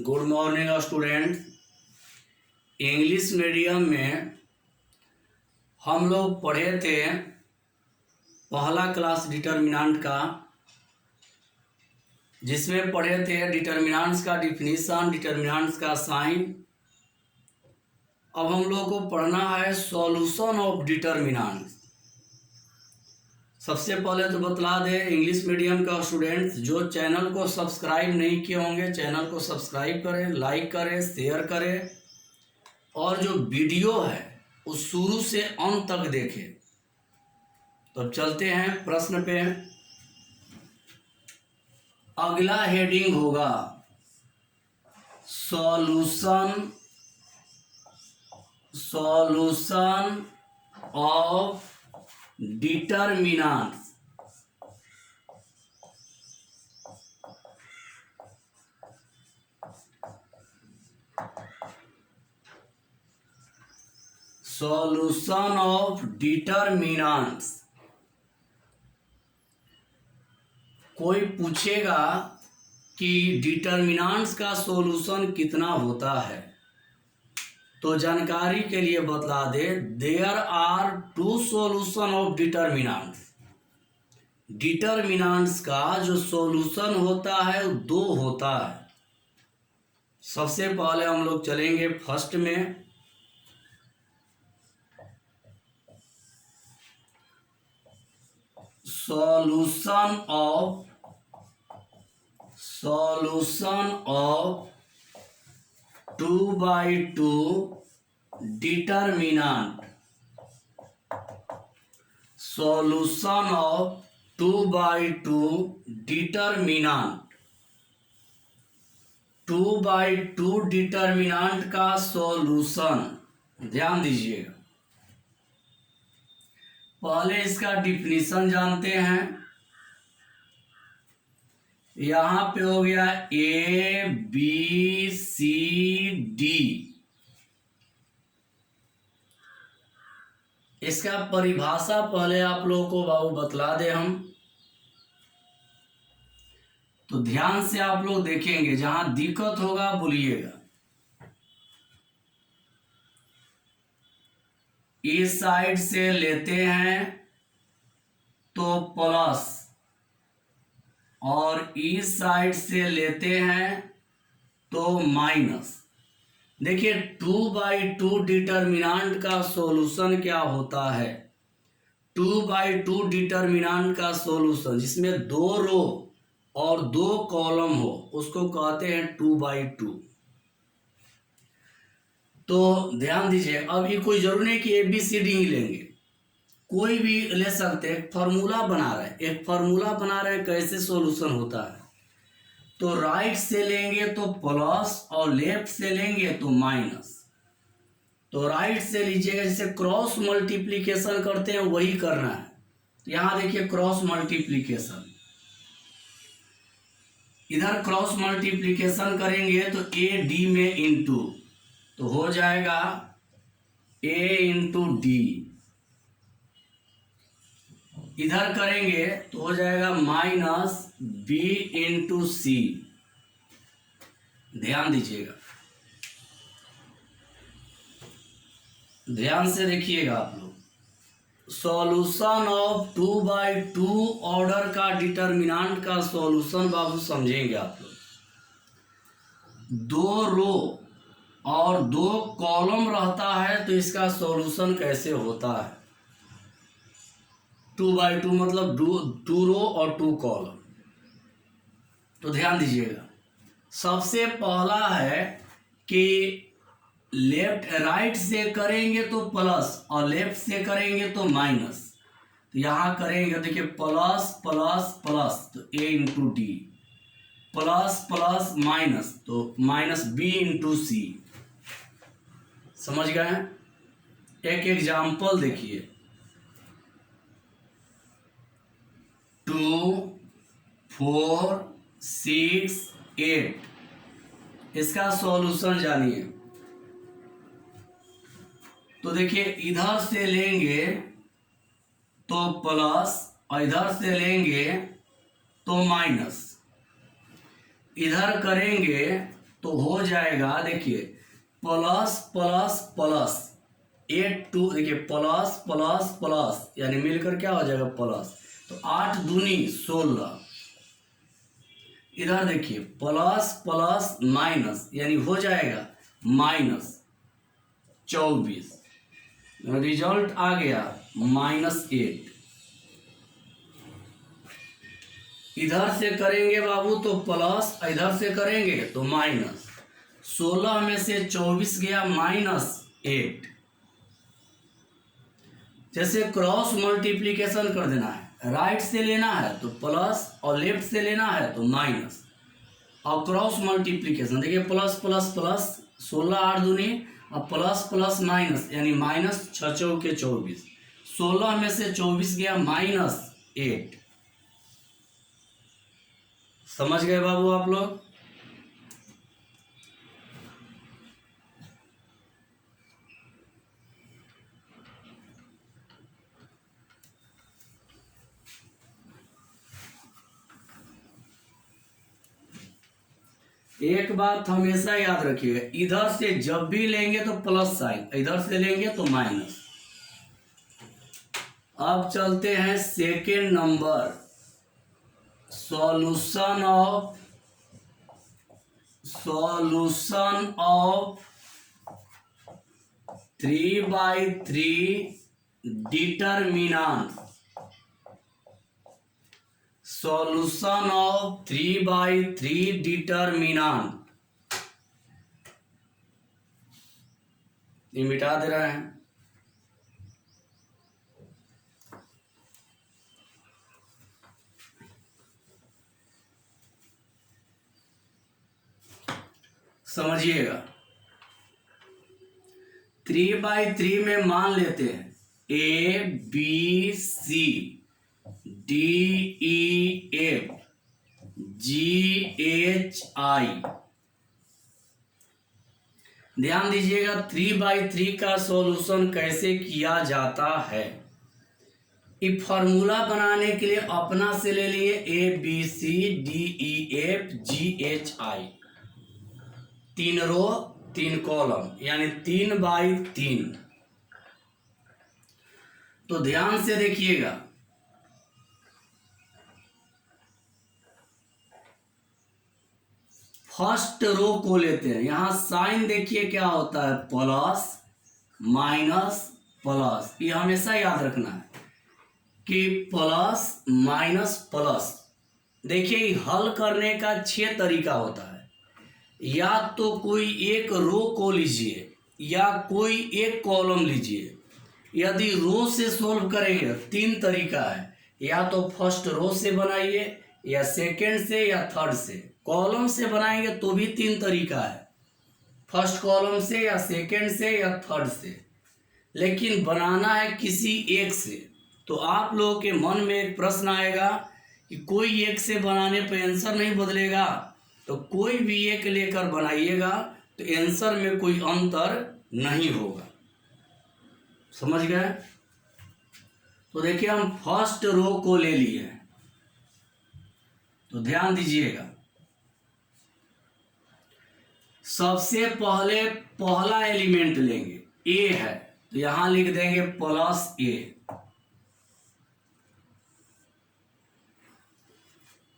Good morning student. English medium में हम लोग पढ़े थे पहला क्लास डिटर्मिनेंट का, जिसमें पढ़े थे डिटर्मिनेंट्स का डिफिनीशन, डिटर्मिनेंट्स का साइन। अब हम लोग को पढ़ना है सॉल्यूशन ऑफ डिटर्मिनेंट्स। सबसे पहले तो बतला दे इंग्लिश मीडियम का स्टूडेंट्स जो चैनल को सब्सक्राइब नहीं किए होंगे, चैनल को सब्सक्राइब करें, लाइक करें, शेयर करें और जो वीडियो है वो शुरू से अंत तक देखें। तो अब चलते हैं प्रश्न पे। अगला हेडिंग होगा solution of determinants. Solution of determinants. कोई पूछेगा कि डिटर्मिनेंट्स का सॉल्यूशन कितना होता है, तो जानकारी के लिए बतला दे there are two solution of determinants. Determinants का जो सॉल्यूशन होता है वो दो होता है। सबसे पहले हम लोग चलेंगे फर्स्ट में। Solution of 2/2 determinant. Solution of 2/2 determinant. 2/2 determinant का सॉल्यूशन ध्यान दीजिएगा। पहले इसका डिफिनीशन जानते हैं। यहां पे हो गया ए बी सी डी। इसका परिभाषा पहले आप लोगों को बाबू बतला दे हम। तो ध्यान से आप लोग देखेंगे, जहां दिक्कत होगा बोलिएगा। इस साइड से लेते हैं तो प्लस और इस साइड से लेते हैं तो माइनस। देखिए 2/2 डिटर्मिनेंट का सॉल्यूशन क्या होता है। 2/2 डिटर्मिनेंट का सॉल्यूशन जिसमें दो रो और दो कॉलम हो उसको कहते हैं 2/2। तो ध्यान दीजिए, अब ये कोई जरूरी नहीं कि ABCD ही लेंगे, कोई भी ले सकते हैं। फार्मूला बना रहे हैं कैसे सॉल्यूशन होता है। तो राइट से लेंगे तो प्लस और लेफ्ट से लेंगे तो माइनस। तो राइट से लीजिएगा, जैसे क्रॉस मल्टीप्लिकेशन करते हैं वही करना है। तो यहां देखिए क्रॉस मल्टीप्लिकेशन, इधर क्रॉस मल्टीप्लिकेशन करेंगे तो AD में इंटू, तो हो जाएगा A इंटू डी। इधर करेंगे तो हो जाएगा माइनस B इंटू सी। ध्यान दीजिएगा, ध्यान से देखिएगा आप लोग। सॉल्यूशन ऑफ 2/2 ऑर्डर का डिटर्मिनेंट का सॉल्यूशन बाबू समझेंगे आप लोग। दो रो और दो कॉलम रहता है तो इसका सॉल्यूशन कैसे होता है। 2/2 मतलब 2 रो और 2 कॉलम। तो ध्यान दीजिएगा, सबसे पहला है कि लेफ्ट राइट से करेंगे तो प्लस और लेफ्ट से करेंगे तो माइनस। तो यहां करेंगे, देखिए प्लस प्लस प्लस तो A into D, plus plus minus तो माइनस B इंटू सी। समझ गए। एक एग्जाम्पल देखिए, 2 4 6 8। इसका सॉल्यूशन जानिए। तो देखिए इधर से लेंगे तो प्लस और इधर से लेंगे तो माइनस। इधर करेंगे तो हो जाएगा, देखिए प्लस प्लस प्लस 8 2, देखिए प्लस प्लस प्लस यानी मिलकर क्या हो जाएगा प्लस, तो 8 दूनी 16। इधर देखिए प्लस प्लस माइनस यानी हो जाएगा -24। रिजल्ट आ गया -8। इधर से करेंगे बाबू तो प्लस, इधर से करेंगे तो माइनस। 16 में से 24 गया -8। जैसे क्रॉस मल्टीप्लिकेशन कर देना है, राइट से लेना है तो प्लस और लेफ्ट से लेना है तो माइनस। और क्रॉस मल्टीप्लिकेशन देखिए प्लस प्लस प्लस 16 8 दूनी और प्लस प्लस माइनस यानी माइनस 6 चौके 24। 16 में से 24 गया -8। समझ गए बाबू आप लोग? एक बात हमेशा याद रखिएगा, इधर से जब भी लेंगे तो प्लस साइन, इधर से लेंगे तो माइनस। अब चलते हैं second number, solution of 3/3 determinant. Solution of 3/3 determinant, ये मिटा दे रहे हैं। समझिएगा 3/3 में मान लेते हैं ABC DEF GHI। ध्यान दीजिएगा 3/3 का सॉल्यूशन कैसे किया जाता है। ये फॉर्मूला बनाने के लिए अपना से ले लिए ABCDEF GHI, 3 रो 3 कॉलम यानी 3/3। तो ध्यान से देखिएगा, फर्स्ट रो को लेते हैं। यहां साइन देखिए क्या होता है, प्लस माइनस प्लस। ये हमेशा याद रखना है कि प्लस माइनस प्लस। देखिए हल करने का 6 तरीका होता है। या तो कोई एक रो को लीजिए या कोई एक कॉलम लीजिए। यदि रो से सोल्व करेंगे 3 तरीका है, या तो फर्स्ट रो से बनाइए या सेकंड से या थर्ड से। कॉलम से बनाएंगे तो भी 3 तरीका है, फर्स्ट कॉलम से या सेकंड से या थर्ड से। लेकिन बनाना है किसी एक से। तो आप लोगों के मन में एक प्रश्न आएगा कि कोई एक से बनाने पर आंसर नहीं बदलेगा, तो कोई भी एक लेकर बनाइएगा तो आंसर में कोई अंतर नहीं होगा। समझ गए? तो देखिए हम फर्स्ट रो को ले लिए, तो ध्यान दीजिएगा सबसे पहले पहला एलिमेंट लेंगे, ए है तो यहां लिख देंगे +A।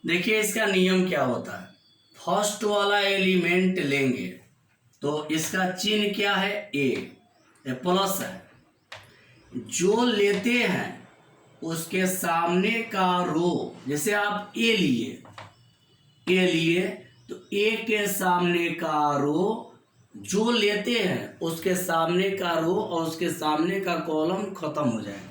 देखिए इसका नियम क्या होता है, फर्स्ट वाला एलिमेंट लेंगे तो इसका चिन्ह क्या है, ए प्लस है। जो लेते हैं उसके सामने का रो, जैसे आप ए लिए तो ए के सामने का रो जो लेते हैं उसके सामने का रो और उसके सामने का कॉलम खत्म हो जाएगा।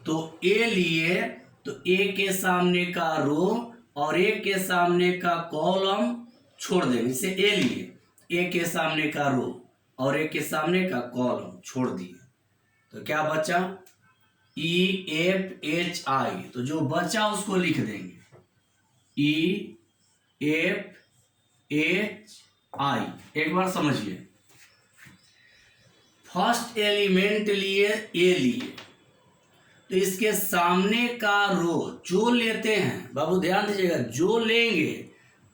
तो ए लिए तो ए के सामने का रो और ए के सामने का कॉलम छोड़ देंगे। जैसे ए लिए ए के सामने का रो और ए के सामने का कॉलम छोड़ दिए तो क्या बचा, EFHI। तो जो बचा उसको लिख देंगे EFHI। एक बार समझिए, फर्स्ट एलिमेंट लिए ए लिए तो इसके सामने का रो जो लेते हैं, बाबू ध्यान दीजिएगा, जो लेंगे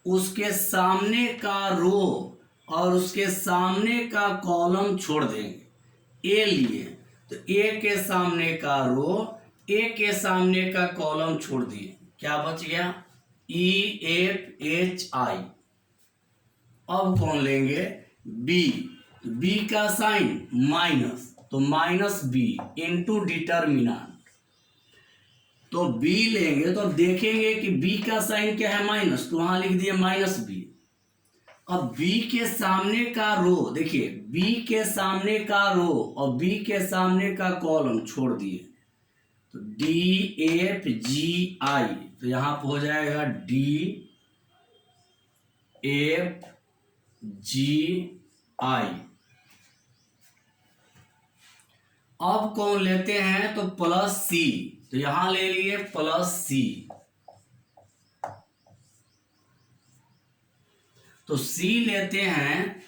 उसके सामने का रो और उसके सामने का कॉलम छोड़ देंगे। ए लिए तो ए के सामने का रो, ए के सामने का कॉलम छोड़ दिए, क्या बच गया? E F H I. अब कौन लेंगे? बी। बी का साइन माइनस, तो माइनस बी इंटू डिटर्मिनेंट। तो बी लेंगे तो देखेंगे कि बी का साइन क्या है? माइनस, तो वहां लिख दिए माइनस बी। अब बी के सामने का रो, देखिए बी के सामने का रो और बी के सामने का कॉलम छोड़ दिए, तो डी एफ जी आई, तो यहां पर हो जाएगा डी एफ जी आई। अब कौन लेते हैं? तो प्लस सी, तो यहां ले लिए प्लस सी। तो सी लेते हैं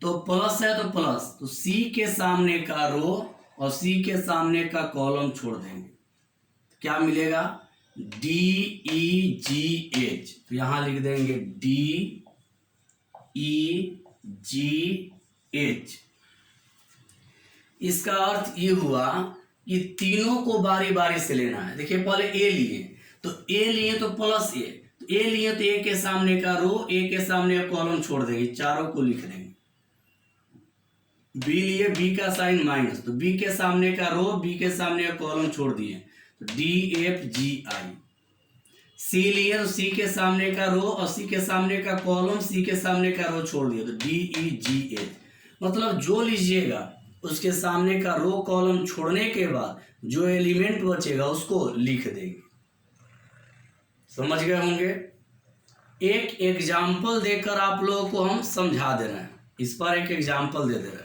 तो प्लस है तो प्लस, तो सी के सामने का रो और सी के सामने का कॉलम छोड़ देंगे, क्या मिलेगा? डी ई जी एच, तो यहां लिख देंगे डी ई जी एच। इसका अर्थ ये हुआ कि तीनों को बारी बारी से लेना है। देखिए पहले ए लिए, तो ए लिए तो प्लस ए, तो ए लिए तो ए के सामने का रो, ए के सामने का कॉलम छोड़ देंगे, चारों को लिख देंगे। बी लिए, बी का साइन माइनस, तो बी के सामने का रो, बी के सामने का कॉलम छोड़ दिए, तो डी एफ जी आई। सी लिए तो सी के सामने का रो और सी के सामने का कॉलम, सी के सामने का रो छोड़ दिया, तो डी ई जी एच। मतलब जो लीजिएगा उसके सामने का रो कॉलम छोड़ने के बाद जो एलिमेंट बचेगा उसको लिख देंगे। समझ गए होंगे? एक एग्जाम्पल देकर आप लोगों को हम समझा दे रहे हैं, इस पर एक एग्जाम्पल दे रहे हैं।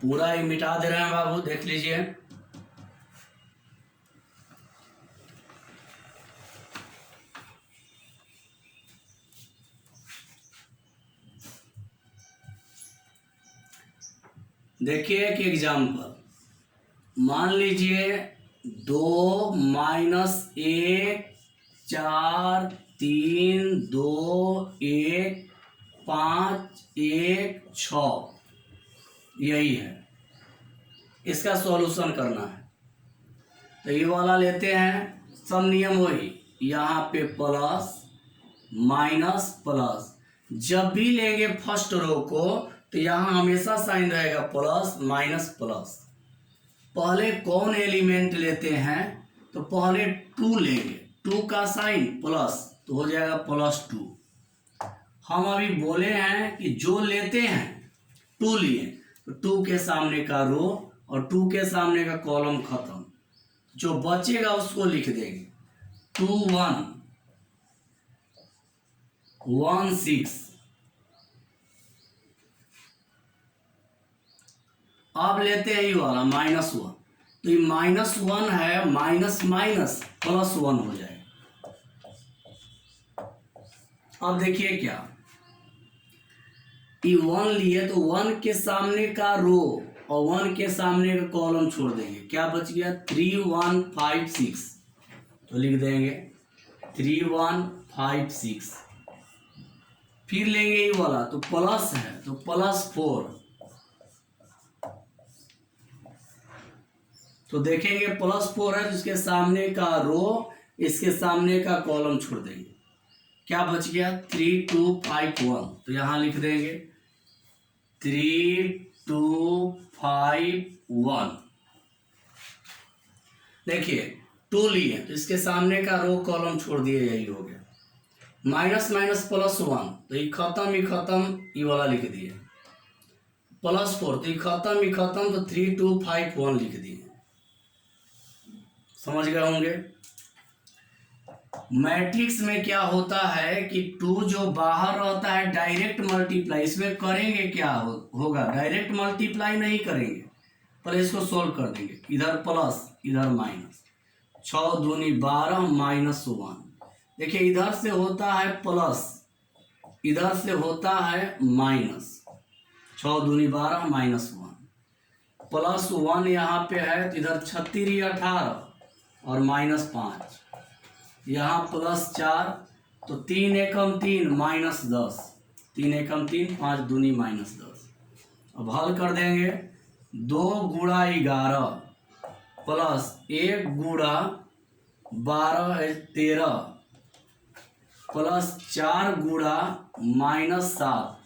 पूरा ही मिटा दे रहे हैं बाबू, देख लीजिए। देखिए एक एग्जाम्पल, मान लीजिए 2 माइनस 1 4 3 2 1 5 1 6, यही है। इसका सॉल्यूशन करना है, तो ये वाला लेते हैं, सब नियम वही, यहाँ पे प्लस माइनस प्लस। जब भी लेंगे फर्स्ट रो को तो यहाँ हमेशा साइन रहेगा प्लस माइनस प्लस। पहले कौन एलिमेंट लेते हैं? तो पहले 2 लेंगे, 2 का साइन प्लस, तो हो जाएगा +2। हम अभी बोले हैं कि जो लेते हैं 2 लिए, तो 2 के सामने का रो और 2 के सामने का कॉलम खत्म, जो बचेगा उसको लिख देंगे 2 1 1 6। अब लेते हैं ये वाला -1, तो ये -1 है, माइनस माइनस +1 हो जाएगा। अब देखिए क्या, ये 1 लिए तो 1 के सामने का रो और 1 के सामने का कॉलम छोड़ देंगे, क्या बच गया? 3 1 5 6, तो लिख देंगे 3 1 5 6। फिर लेंगे ये वाला, तो प्लस है तो +4, तो देखेंगे +4 है तो इसके सामने का रो, इसके सामने का कॉलम छोड़ देंगे, क्या बच गया? 3 2 5 1, तो यहां लिख देंगे 3 2 5 1। देखिए 2 लिए तो इसके सामने का रो कॉलम छोड़ दिए, यही हो गया। माइनस माइनस +1, तो ये खत्म ही खत्म, ये वाला लिख दिए। +4, तो ये खत्म ही खत्म, तो 3 2 5 1 लिख दिए। समझ गए होंगे? मैट्रिक्स में क्या होता है कि 2 जो बाहर रहता है डायरेक्ट मल्टीप्लाई, इसमें करेंगे क्या होगा? डायरेक्ट मल्टीप्लाई नहीं करेंगे, पहले इसको सोल्व कर देंगे, इधर प्लस इधर माइनस, 6 दूनी 12 -1। देखिए इधर से होता है प्लस, इधर से होता है माइनस, 6 दूनी 12 -1। +1 यहाँ पे है, तो इधर 36 18 और -5, यहाँ +4, तो 3 एकम 3 -10, 3 एकम 3, 5 दूनी -10। अब हल कर देंगे, 2 गुणा 11 प्लस 1 गुणा 12 13 प्लस 4 गुणा -7,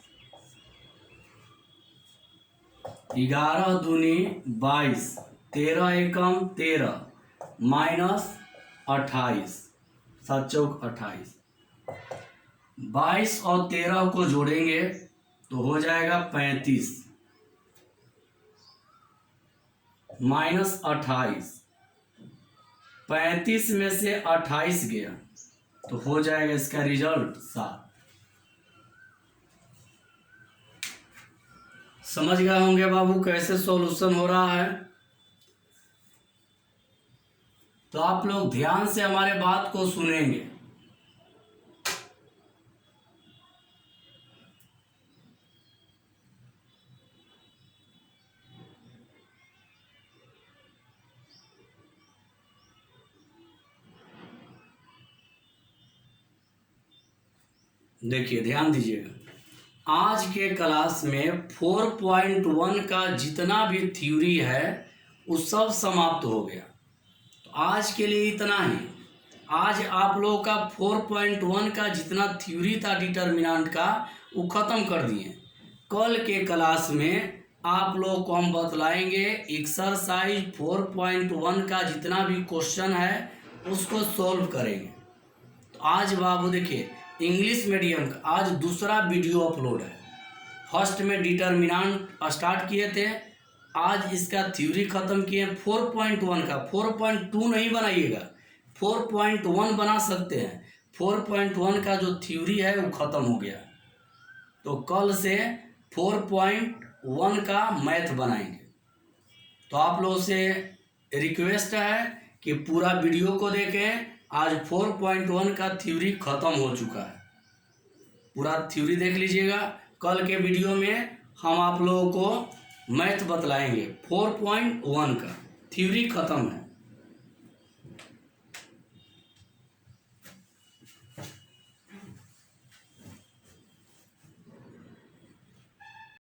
11 दूनी 22, 13 एकम 13 -28, 7 चौक 28, 22 और 13 को जोड़ेंगे तो हो जाएगा 35 -28, 35 में से 28 गया तो हो जाएगा इसका रिजल्ट 7। समझ गए होंगे बाबू कैसे सॉल्यूशन हो रहा है। तो आप लोग ध्यान से हमारे बात को सुनेंगे। देखिए ध्यान दीजिएगा, आज के क्लास में 4.1 का जितना भी थ्योरी है वो सब समाप्त हो गया। तो आज के लिए इतना ही। आज आप लोगों का 4.1 का जितना थ्योरी था डिटर्मिनेंट का वो ख़त्म कर दिए। कल के क्लास में आप लोगों को हम बतलाएंगे एक्सरसाइज 4.1 का जितना भी क्वेश्चन है उसको सॉल्व करेंगे। तो आज बाबू देखिए, इंग्लिश मीडियम का आज दूसरा वीडियो अपलोड है। फर्स्ट में डिटर्मिनेंट स्टार्ट किए थे, आज इसका थ्योरी ख़त्म किए 4.1 का। 4.2 नहीं बनाइएगा, 4.1 बना सकते हैं। 4.1 का जो थ्योरी है वो ख़त्म हो गया, तो कल से 4.1 का मैथ बनाएंगे। तो आप लोगों से रिक्वेस्ट है कि पूरा वीडियो को देखें। आज 4.1 का थ्योरी ख़त्म हो चुका है, पूरा थ्योरी देख लीजिएगा। कल के वीडियो में हम आप लोगों को मैथ बतलाएंगे। 4.1 का थ्योरी ख़त्म है।